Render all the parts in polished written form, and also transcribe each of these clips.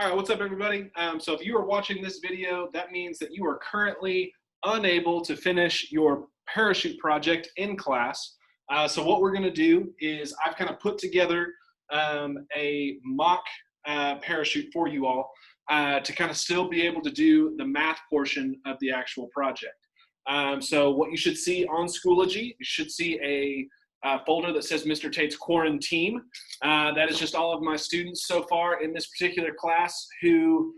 All right, what's up, everybody? So if you are watching this video, that means that you are currently unable to finish your parachute project in class. So what we're going to do is I've kind of put together a mock parachute for you all to kind of still be able to do the math portion of the actual project. So what you should see on Schoology, you should see a folder that says Mr. Tate's Quarantine. That is just all of my students so far in this particular class who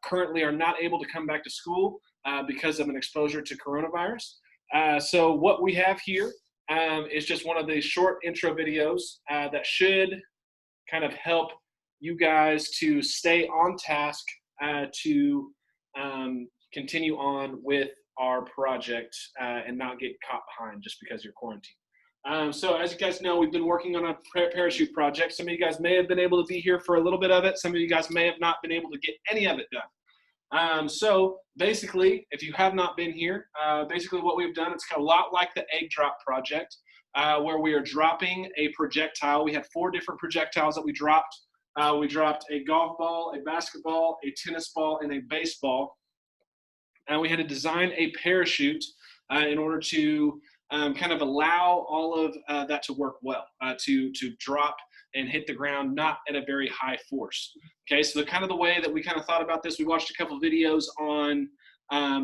currently are not able to come back to school because of an exposure to coronavirus. So what we have here is just one of the short intro videos that should kind of help you guys to stay on task to continue on with our project and not get caught behind just because you're quarantined. So as you guys know, we've been working on a parachute project. Some of you guys may have been able to be here for a little bit of it. Some of you guys may have not been able to get any of it done. So basically, if you have not been here, basically what we've done, it's kind of a lot like the egg drop project, where we are dropping a projectile. We had 4 different projectiles that we dropped. We dropped a golf ball, a basketball, a tennis ball, and a baseball. And we had to design a parachute in order to kind of allow all of that to work well, to drop and hit the ground, not at a very high force. Okay, so kind of the way that we kind of thought about this, we watched a couple of videos on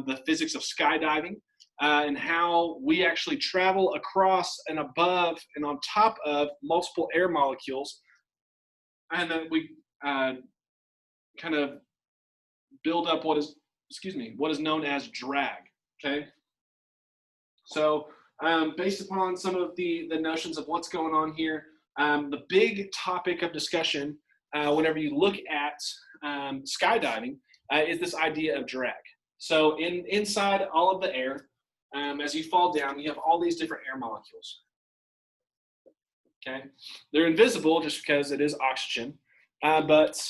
the physics of skydiving and how we actually travel across and above and on top of multiple air molecules. And then we kind of build up what is known as drag, okay? So based upon some of the notions of what's going on here, the big topic of discussion whenever you look at skydiving is this idea of drag. So inside all of the air, as you fall down, you have all these different air molecules. Okay, they're invisible just because it is oxygen, but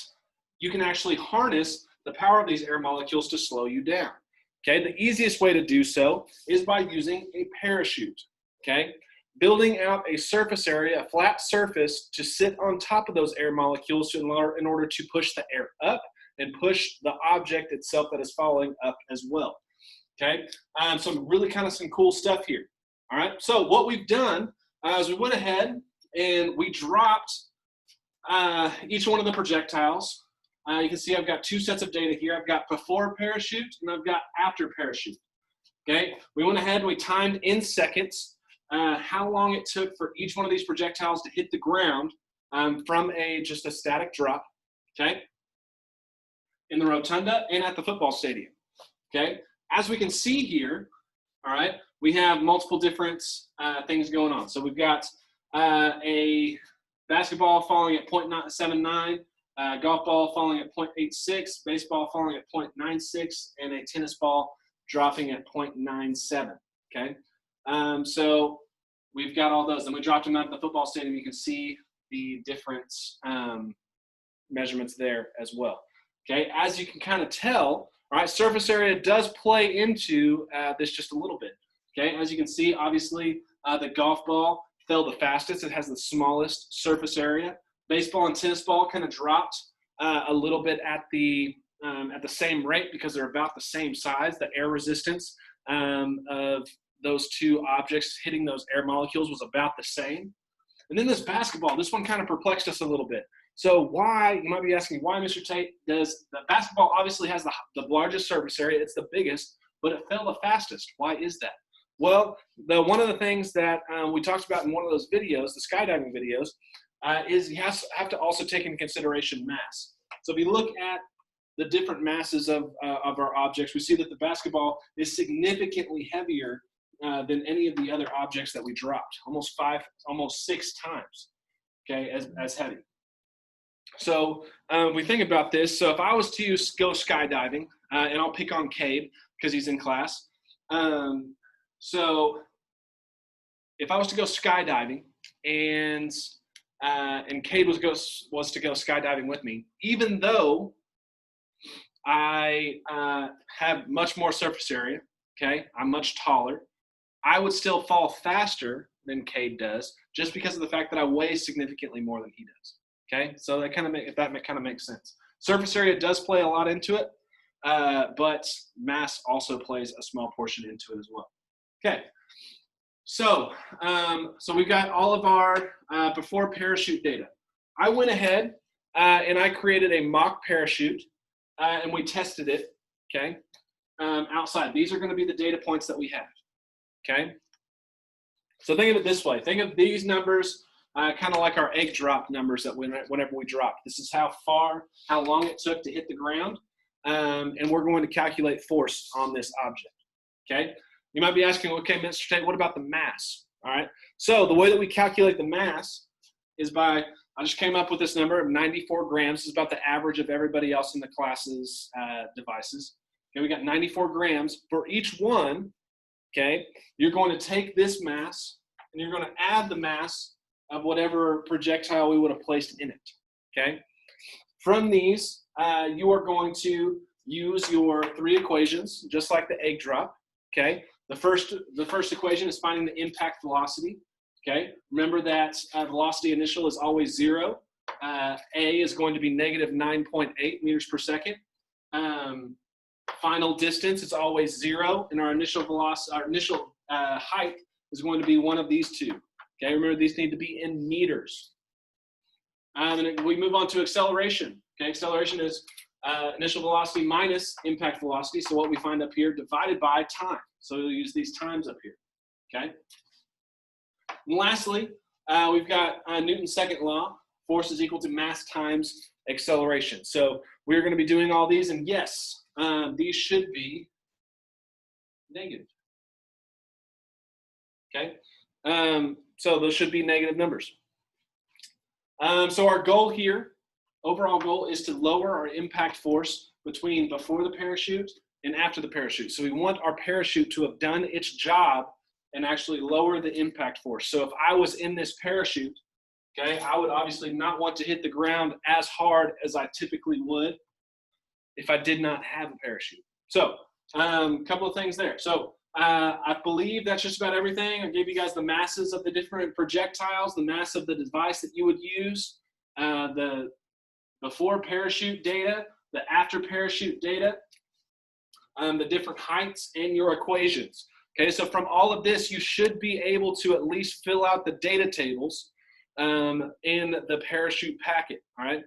you can actually harness the power of these air molecules to slow you down. Okay, the easiest way to do so is by using a parachute. Okay, building out a surface area, a flat surface to sit on top of those air molecules in order to push the air up and push the object itself that is falling up as well. Okay, some really kind of some cool stuff here. All right, so what we've done is we went ahead and we dropped each one of the projectiles. You can see I've got 2 sets of data here. I've got before parachute and I've got after parachute. Okay, we went ahead and we timed in seconds how long it took for each one of these projectiles to hit the ground from just a static drop, okay, in the rotunda and at the football stadium. Okay, as we can see here, all right, we have multiple different things going on. So we've got a basketball falling at 0.79, golf ball falling at 0.86, baseball falling at 0.96, and a tennis ball dropping at 0.97, okay? So we've got all those. Then we dropped them out at the football stadium. You can see the different measurements there as well, okay? As you can kind of tell, all right, surface area does play into this just a little bit, okay? As you can see, obviously, the golf ball fell the fastest. It has the smallest surface area. Baseball and tennis ball kind of dropped a little bit at the same rate because they're about the same size. The air resistance of those 2 objects hitting those air molecules was about the same. And then this basketball, this one kind of perplexed us a little bit. So why, you might be asking, why, Mr. Tate, does the basketball obviously has the largest surface area, it's the biggest, but it fell the fastest? Why is that? Well, one of the things that we talked about in one of those videos, the skydiving videos, is you have to also take into consideration mass. So if you look at the different masses of our objects, we see that the basketball is significantly heavier than any of the other objects that we dropped, almost 6 times, okay, as heavy. So we think about this. So if I was to go skydiving, and I'll pick on Cade because he's in class. So if I was to go skydiving and Cade was to go skydiving with me, even though I have much more surface area, okay, I'm much taller, I would still fall faster than Cade does just because of the fact that I weigh significantly more than he does. Okay, so that kind of makes sense. Surface area does play a lot into it, but mass also plays a small portion into it as well. Okay, so we've got all of our before parachute data. I went ahead and I created a mock parachute and we tested it, okay, outside. These are going to be the data points that we have, okay? So think of it this way. Think of these numbers kind of like our egg drop numbers that whenever we drop. This is how long it took to hit the ground, and we're going to calculate force on this object, okay? You might be asking, okay, Mr. Tate, what about the mass? All right, so the way that we calculate the mass is by, I just came up with this number of 94 grams. This is about the average of everybody else in the class's devices. Okay, we got 94 grams. For each one, okay, you're going to take this mass and you're going to add the mass of whatever projectile we would have placed in it, okay? From these, you are going to use your three equations, just like the egg drop, okay? The first equation is finding the impact velocity, okay? Remember that velocity initial is always 0. A is going to be negative 9.8 meters per second. Final distance is always 0, and our initial velocity, our initial height is going to be one of these two. Okay, remember these need to be in meters. And then we move on to acceleration. Okay, acceleration is initial velocity minus impact velocity. So what we find up here divided by time. So we'll use these times up here. Okay. And lastly, we've got Newton's second law. Force is equal to mass times acceleration. So we're going to be doing all these, and yes, these should be negative. Okay. So those should be negative numbers. So our goal here, overall goal, is to lower our impact force between before the parachute and after the parachute. So we want our parachute to have done its job and actually lower the impact force. So if I was in this parachute, okay, I would obviously not want to hit the ground as hard as I typically would if I did not have a parachute. So a couple of things there. So I believe that's just about everything. I gave you guys the masses of the different projectiles, the mass of the device that you would use, the before parachute data, the after parachute data, the different heights, and your equations. Okay, so from all of this, you should be able to at least fill out the data tables in the parachute packet, all right?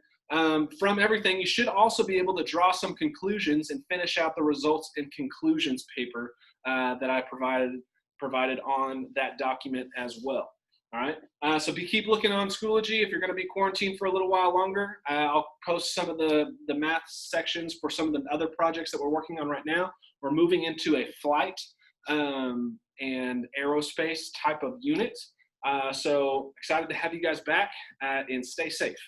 From everything, you should also be able to draw some conclusions and finish out the results and conclusions paper that I provided on that document as well. All right, so keep looking on Schoology. If you're going to be quarantined for a little while longer, I'll post some of the math sections for some of the other projects that we're working on right now. We're moving into a flight and aerospace type of unit. So excited to have you guys back and stay safe.